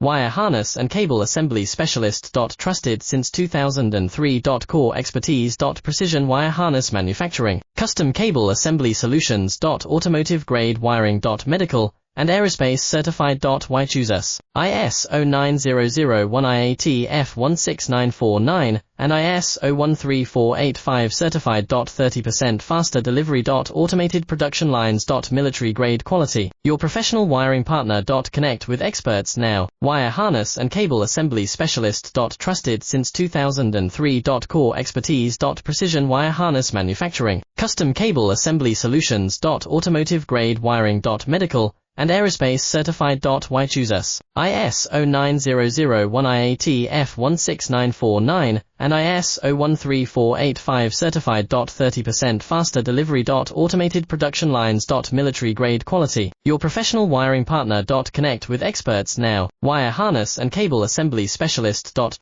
Wire harness and cable assembly specialist. Trusted since 2003. Core expertise. Precision wire harness manufacturing, custom cable assembly solutions. Automotive grade wiring. Medical and aerospace certified. Why choose us? ISO 9001 IAT F16949 and ISO 13485 certified. 30% faster delivery. Automated production lines. Military grade quality. Your professional wiring partner. Connect with experts now. Wire harness and cable assembly specialist. Trusted since 2003. Core expertise. Precision wire harness manufacturing, custom cable assembly solutions. Automotive grade wiring. Medical and aerospace certified. Why choose us? ISO 9001 IAT F16949 and ISO 13485 certified. 30% faster delivery. Automated production lines. Military grade quality. Your professional wiring partner. Connect with experts now. Wire harness and cable assembly specialist.